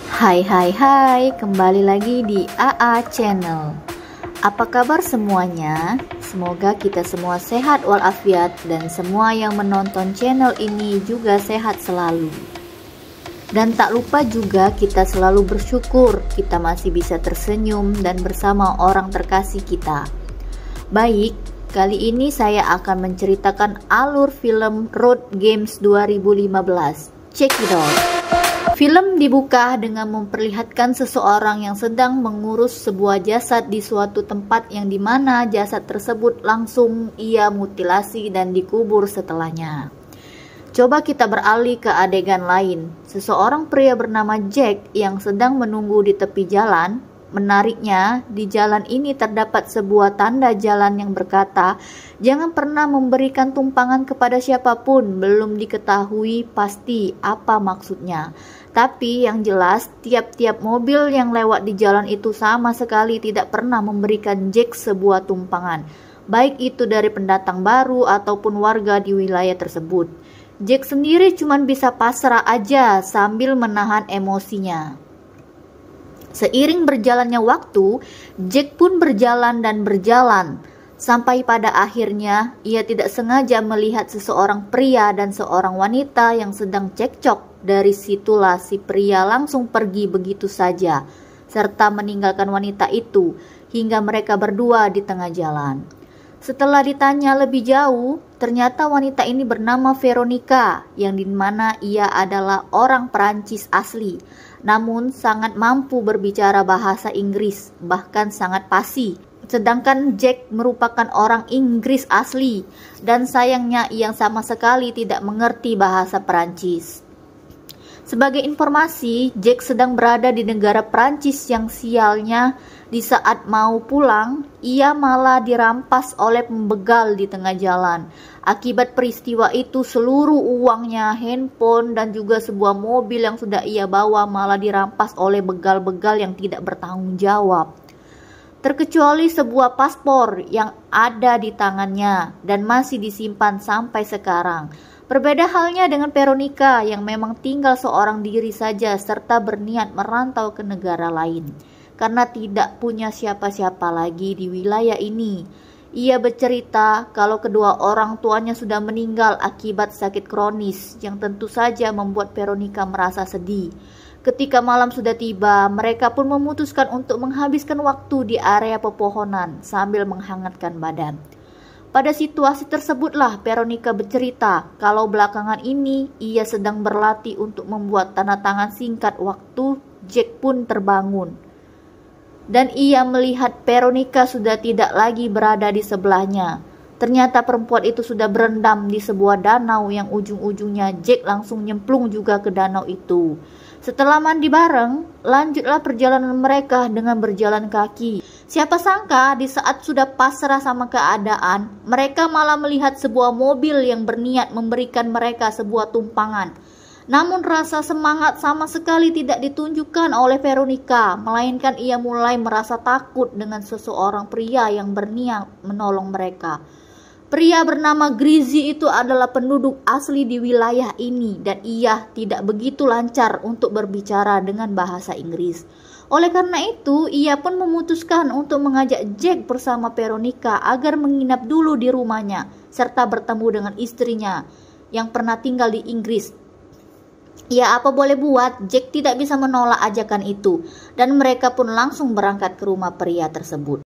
Hai, kembali lagi di AA Channel. Apa kabar semuanya? Semoga kita semua sehat walafiat dan semua yang menonton channel ini juga sehat selalu. Dan tak lupa juga kita selalu bersyukur kita masih bisa tersenyum dan bersama orang terkasih kita. Baik, kali ini saya akan menceritakan alur film Road Games 2015. Check it out. Film dibuka dengan memperlihatkan seseorang yang sedang mengurus sebuah jasad di suatu tempat yang dimana jasad tersebut langsung ia mutilasi dan dikubur setelahnya. Coba kita beralih ke adegan lain. Seseorang pria bernama Jack yang sedang menunggu di tepi jalan. Menariknya, di jalan ini terdapat sebuah tanda jalan yang berkata, "Jangan pernah memberikan tumpangan kepada siapapun." Belum diketahui pasti apa maksudnya. Tapi yang jelas, tiap-tiap mobil yang lewat di jalan itu sama sekali tidak pernah memberikan Jack sebuah tumpangan, baik itu dari pendatang baru ataupun warga di wilayah tersebut. Jack sendiri cuma bisa pasrah aja sambil menahan emosinya. Seiring berjalannya waktu, Jack pun berjalan dan berjalan, sampai pada akhirnya ia tidak sengaja melihat seseorang pria dan seorang wanita yang sedang cekcok. Dari situlah si pria langsung pergi begitu saja, serta meninggalkan wanita itu hingga mereka berdua di tengah jalan. Setelah ditanya lebih jauh, ternyata wanita ini bernama Veronica, yang dimana ia adalah orang Perancis asli, namun sangat mampu berbicara bahasa Inggris, bahkan sangat fasih. Sedangkan Jack merupakan orang Inggris asli, dan sayangnya ia sama sekali tidak mengerti bahasa Perancis. Sebagai informasi, Jack sedang berada di negara Prancis yang sialnya di saat mau pulang, ia malah dirampas oleh pembegal di tengah jalan. Akibat peristiwa itu seluruh uangnya, handphone, dan juga sebuah mobil yang sudah ia bawa malah dirampas oleh begal-begal yang tidak bertanggung jawab. Terkecuali sebuah paspor yang ada di tangannya dan masih disimpan sampai sekarang. Berbeda halnya dengan Veronica yang memang tinggal seorang diri saja serta berniat merantau ke negara lain karena tidak punya siapa-siapa lagi di wilayah ini. Ia bercerita kalau kedua orang tuanya sudah meninggal akibat sakit kronis yang tentu saja membuat Veronica merasa sedih. Ketika malam sudah tiba, mereka pun memutuskan untuk menghabiskan waktu di area pepohonan sambil menghangatkan badan. Pada situasi tersebutlah Veronica bercerita kalau belakangan ini ia sedang berlatih untuk membuat tanda tangan singkat waktu Jack pun terbangun. Dan ia melihat Veronica sudah tidak lagi berada di sebelahnya. Ternyata perempuan itu sudah berendam di sebuah danau yang ujung-ujungnya Jack langsung nyemplung juga ke danau itu. Setelah mandi bareng, lanjutlah perjalanan mereka dengan berjalan kaki. Siapa sangka di saat sudah pasrah sama keadaan, mereka malah melihat sebuah mobil yang berniat memberikan mereka sebuah tumpangan. Namun rasa semangat sama sekali tidak ditunjukkan oleh Veronica, melainkan ia mulai merasa takut dengan seseorang pria yang berniat menolong mereka. Pria bernama Grizzy itu adalah penduduk asli di wilayah ini dan ia tidak begitu lancar untuk berbicara dengan bahasa Inggris. Oleh karena itu, ia pun memutuskan untuk mengajak Jack bersama Veronica agar menginap dulu di rumahnya serta bertemu dengan istrinya yang pernah tinggal di Inggris. Ya, apa boleh buat, Jack tidak bisa menolak ajakan itu dan mereka pun langsung berangkat ke rumah pria tersebut.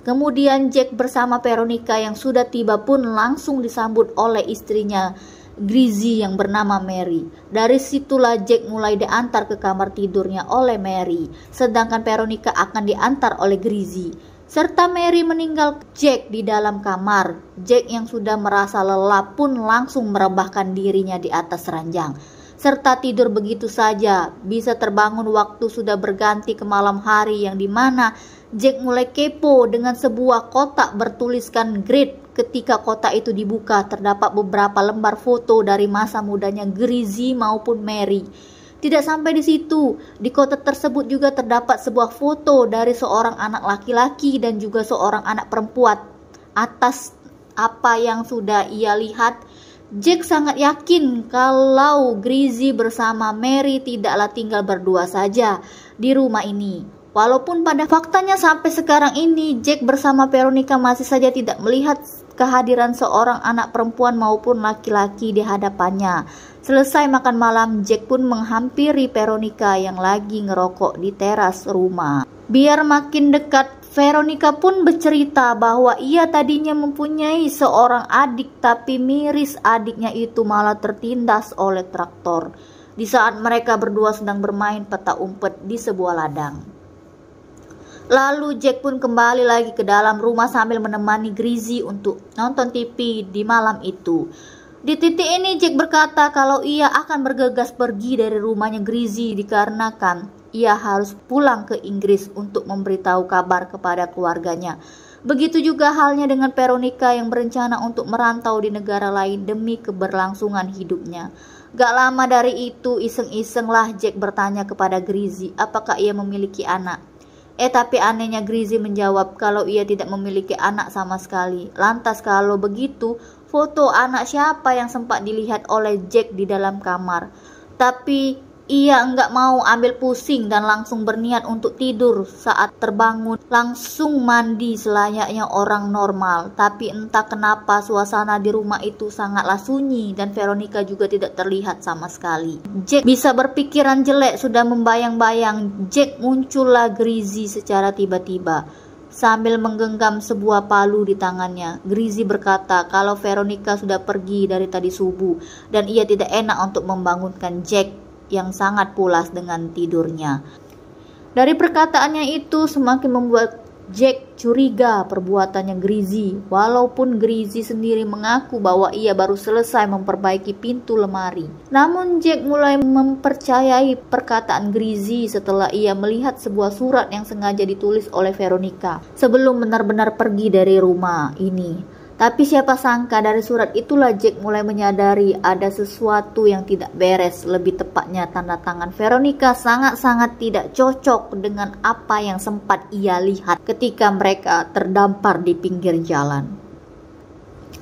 Kemudian Jack bersama Veronica yang sudah tiba pun langsung disambut oleh istrinya Grizzy yang bernama Mary. Dari situlah Jack mulai diantar ke kamar tidurnya oleh Mary, sedangkan Veronica akan diantar oleh Grizzy. Serta Mary meninggal Jack di dalam kamar. Jack yang sudah merasa lelah pun langsung merebahkan dirinya di atas ranjang, serta tidur begitu saja. Bisa terbangun waktu sudah berganti ke malam hari yang dimana Jack mulai kepo dengan sebuah kotak bertuliskan Great. Ketika kotak itu dibuka, terdapat beberapa lembar foto dari masa mudanya Grizzy maupun Mary. Tidak sampai di situ, di kotak tersebut juga terdapat sebuah foto dari seorang anak laki-laki dan juga seorang anak perempuan. Atas apa yang sudah ia lihat, Jack sangat yakin kalau Grizzly bersama Mary tidaklah tinggal berdua saja di rumah ini. Walaupun pada faktanya sampai sekarang ini Jack bersama Veronica masih saja tidak melihat kehadiran seorang anak perempuan maupun laki-laki di hadapannya. Selesai makan malam, Jack pun menghampiri Veronica yang lagi ngerokok di teras rumah. Biar makin dekat, Veronica pun bercerita bahwa ia tadinya mempunyai seorang adik, tapi miris adiknya itu malah tertindas oleh traktor di saat mereka berdua sedang bermain petak umpet di sebuah ladang. Lalu Jack pun kembali lagi ke dalam rumah sambil menemani Grizzly untuk nonton TV di malam itu. Di titik ini Jack berkata kalau ia akan bergegas pergi dari rumahnya Grizzly dikarenakan ia harus pulang ke Inggris untuk memberitahu kabar kepada keluarganya. Begitu juga halnya dengan Veronica yang berencana untuk merantau di negara lain demi keberlangsungan hidupnya. Gak lama dari itu iseng-isenglah Jack bertanya kepada Grizzly apakah ia memiliki anak. Tapi anehnya Grizzly menjawab kalau ia tidak memiliki anak sama sekali. Lantas kalau begitu, foto anak siapa yang sempat dilihat oleh Jack di dalam kamar? Tapi ia enggak mau ambil pusing dan langsung berniat untuk tidur. Saat terbangun langsung mandi selayaknya orang normal. Tapi entah kenapa suasana di rumah itu sangatlah sunyi dan Veronica juga tidak terlihat sama sekali. Jack bisa berpikiran jelek, sudah membayang-bayang. Jack muncullah Grizzly secara tiba-tiba sambil menggenggam sebuah palu di tangannya. Grizzly berkata kalau Veronica sudah pergi dari tadi subuh dan ia tidak enak untuk membangunkan Jack yang sangat pulas dengan tidurnya. Dari perkataannya itu semakin membuat Jack curiga perbuatannya Grizzly, walaupun Grizzly sendiri mengaku bahwa ia baru selesai memperbaiki pintu lemari. Namun Jack mulai mempercayai perkataan Grizzly setelah ia melihat sebuah surat yang sengaja ditulis oleh Veronica sebelum benar-benar pergi dari rumah ini. Tapi siapa sangka dari surat itulah Jack mulai menyadari ada sesuatu yang tidak beres. Lebih tepatnya tanda tangan Veronica sangat-sangat tidak cocok dengan apa yang sempat ia lihat ketika mereka terdampar di pinggir jalan.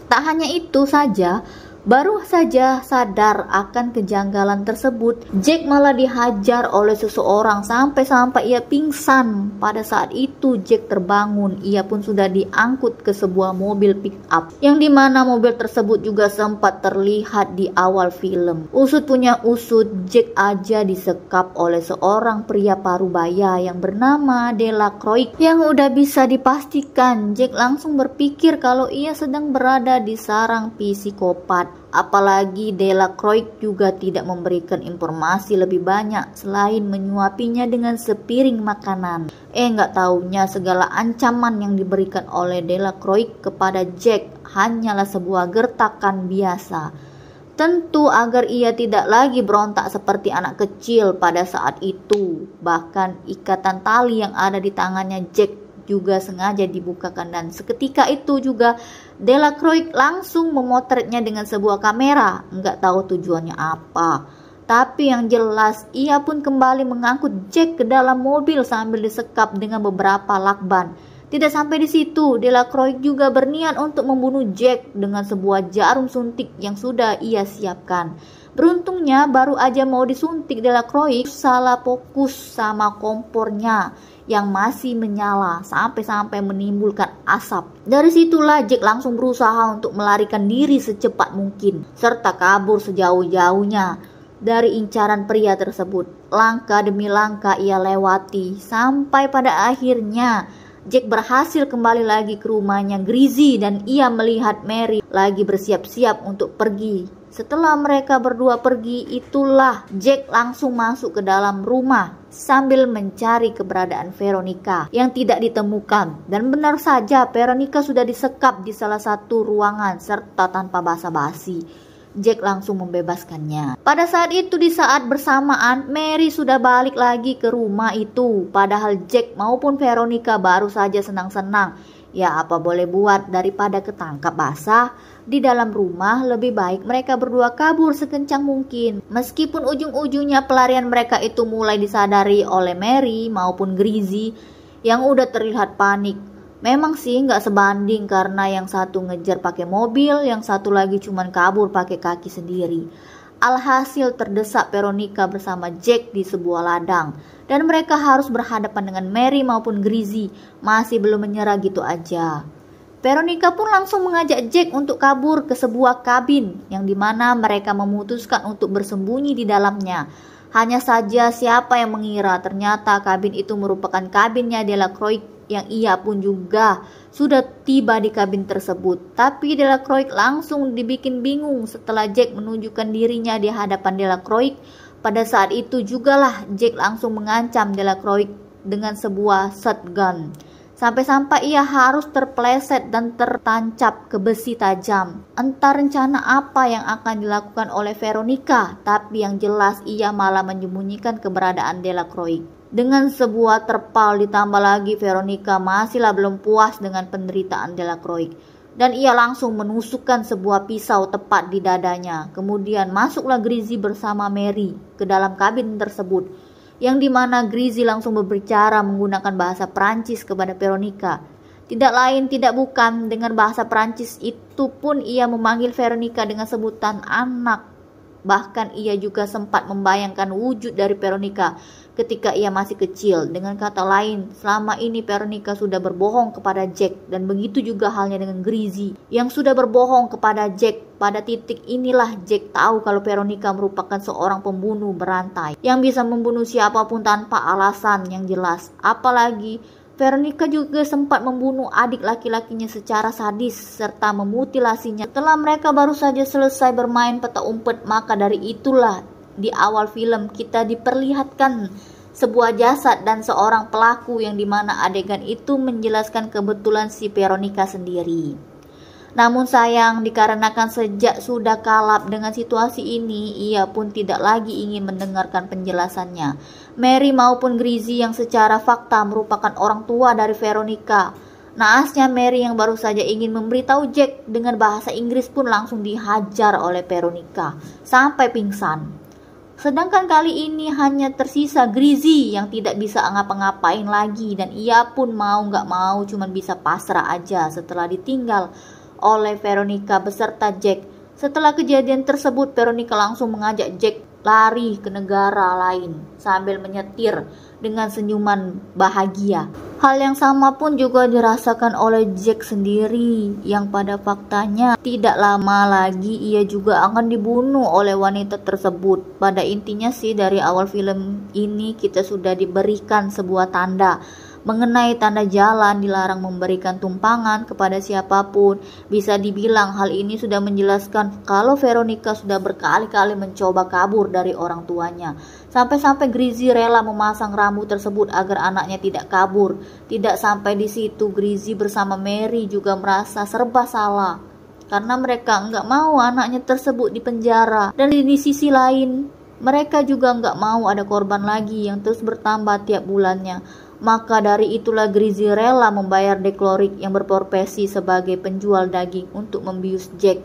Tak hanya itu saja, baru saja sadar akan kejanggalan tersebut, Jack malah dihajar oleh seseorang sampai-sampai ia pingsan. Pada saat itu Jack terbangun, ia pun sudah diangkut ke sebuah mobil pick up, yang dimana mobil tersebut juga sempat terlihat di awal film. Usut punya usut, Jack aja disekap oleh seorang pria parubaya yang bernama Delacroix, yang udah bisa dipastikan Jack langsung berpikir kalau ia sedang berada di sarang psikopat. Apalagi Delacroix juga tidak memberikan informasi lebih banyak selain menyuapinya dengan sepiring makanan. Nggak taunya segala ancaman yang diberikan oleh Delacroix kepada Jack hanyalah sebuah gertakan biasa. Tentu agar ia tidak lagi berontak seperti anak kecil pada saat itu. Bahkan ikatan tali yang ada di tangannya Jack juga sengaja dibukakan dan seketika itu juga Delacroix langsung memotretnya dengan sebuah kamera. Nggak tahu tujuannya apa. Tapi yang jelas ia pun kembali mengangkut Jack ke dalam mobil sambil disekap dengan beberapa lakban. Tidak sampai di situ, Delacroix juga berniat untuk membunuh Jack dengan sebuah jarum suntik yang sudah ia siapkan. Beruntungnya baru aja mau disuntik, Delacroix salah fokus sama kompornya yang masih menyala sampai-sampai menimbulkan asap. Dari situlah Jack langsung berusaha untuk melarikan diri secepat mungkin serta kabur sejauh-jauhnya dari incaran pria tersebut. Langkah demi langkah ia lewati sampai pada akhirnya Jack berhasil kembali lagi ke rumahnya Grizzly dan ia melihat Mary lagi bersiap-siap untuk pergi. Setelah mereka berdua pergi, itulah Jack langsung masuk ke dalam rumah sambil mencari keberadaan Veronica yang tidak ditemukan. Dan benar saja Veronica sudah disekap di salah satu ruangan serta tanpa basa-basi Jack langsung membebaskannya. Pada saat itu di saat bersamaan Mary sudah balik lagi ke rumah itu. Padahal Jack maupun Veronica baru saja senang-senang. Ya apa boleh buat, daripada ketangkap basah di dalam rumah lebih baik mereka berdua kabur sekencang mungkin. Meskipun ujung-ujungnya pelarian mereka itu mulai disadari oleh Mary maupun Grizzly yang udah terlihat panik. Memang sih nggak sebanding karena yang satu ngejar pakai mobil, yang satu lagi cuman kabur pakai kaki sendiri. Alhasil terdesak Veronica bersama Jack di sebuah ladang dan mereka harus berhadapan dengan Mary maupun Grizzy, masih belum menyerah gitu aja. Veronica pun langsung mengajak Jack untuk kabur ke sebuah kabin yang dimana mereka memutuskan untuk bersembunyi di dalamnya. Hanya saja siapa yang mengira ternyata kabin itu merupakan kabinnya Delacroix yang ia pun juga sudah tiba di kabin tersebut. Tapi Delacroix langsung dibikin bingung setelah Jack menunjukkan dirinya di hadapan Delacroix. Pada saat itu jugalah Jack langsung mengancam Delacroix dengan sebuah shotgun. Sampai-sampai ia harus terpleset dan tertancap ke besi tajam. Entah rencana apa yang akan dilakukan oleh Veronica, tapi yang jelas ia malah menyembunyikan keberadaan Delacroix. Dengan sebuah terpal ditambah lagi Veronica masihlah belum puas dengan penderitaan Delacroix. Dan ia langsung menusukkan sebuah pisau tepat di dadanya. Kemudian masuklah Grizzy bersama Mary ke dalam kabin tersebut. Yang dimana Grizzy langsung berbicara menggunakan bahasa Prancis kepada Veronica. Tidak lain tidak bukan dengan bahasa Prancis itu pun ia memanggil Veronica dengan sebutan anak. Bahkan ia juga sempat membayangkan wujud dari Veronica ketika ia masih kecil. Dengan kata lain, selama ini Veronica sudah berbohong kepada Jack dan begitu juga halnya dengan Grizzy yang sudah berbohong kepada Jack. Pada titik inilah Jack tahu kalau Veronica merupakan seorang pembunuh berantai yang bisa membunuh siapapun tanpa alasan yang jelas. Apalagi Veronica juga sempat membunuh adik laki-lakinya secara sadis serta memutilasinya. Setelah mereka baru saja selesai bermain peta umpet, maka dari itulah di awal film kita diperlihatkan sebuah jasad dan seorang pelaku yang dimana adegan itu menjelaskan kebetulan si Veronica sendiri. Namun sayang dikarenakan sejak sudah kalap dengan situasi ini, ia pun tidak lagi ingin mendengarkan penjelasannya. Mary maupun Grizzy yang secara fakta merupakan orang tua dari Veronica. Naasnya Mary yang baru saja ingin memberitahu Jack dengan bahasa Inggris pun langsung dihajar oleh Veronica sampai pingsan. Sedangkan kali ini hanya tersisa Grizzy yang tidak bisa ngapa-ngapain lagi dan ia pun mau gak mau cuman bisa pasrah aja setelah ditinggal oleh Veronica beserta Jack. Setelah kejadian tersebut, Veronica langsung mengajak Jack lari ke negara lain sambil menyetir dengan senyuman bahagia. Hal yang sama pun juga dirasakan oleh Jack sendiri yang pada faktanya tidak lama lagi ia juga akan dibunuh oleh wanita tersebut. Pada intinya sih dari awal film ini kita sudah diberikan sebuah tanda mengenai tanda jalan dilarang memberikan tumpangan kepada siapapun. Bisa dibilang hal ini sudah menjelaskan kalau Veronica sudah berkali-kali mencoba kabur dari orang tuanya. Sampai-sampai Grizzy rela memasang rambu tersebut agar anaknya tidak kabur. Tidak sampai di situ, Grizzy bersama Mary juga merasa serba salah karena mereka nggak mau anaknya tersebut di penjara. Dan di sisi lain, mereka juga nggak mau ada korban lagi yang terus bertambah tiap bulannya. Maka dari itulah Grizzy rela membayar Delacroix yang berprofesi sebagai penjual daging untuk membius Jack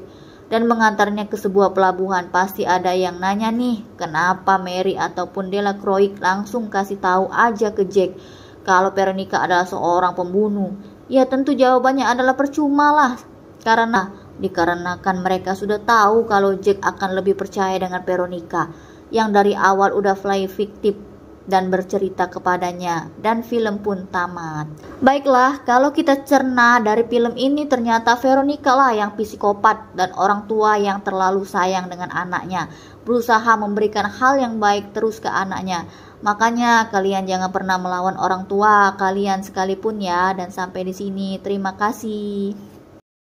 dan mengantarnya ke sebuah pelabuhan. Pasti ada yang nanya nih, kenapa Mary ataupun Delacroix langsung kasih tahu aja ke Jack kalau Veronica adalah seorang pembunuh? Ya tentu jawabannya adalah percuma lah, karena dikarenakan mereka sudah tahu kalau Jack akan lebih percaya dengan Veronica yang dari awal udah fly fiktif dan bercerita kepadanya, dan film pun tamat. Baiklah, kalau kita cerna dari film ini ternyata Veronica lah yang psikopat dan orang tua yang terlalu sayang dengan anaknya, berusaha memberikan hal yang baik terus ke anaknya. Makanya kalian jangan pernah melawan orang tua kalian sekalipun ya. Dan sampai di sini, terima kasih.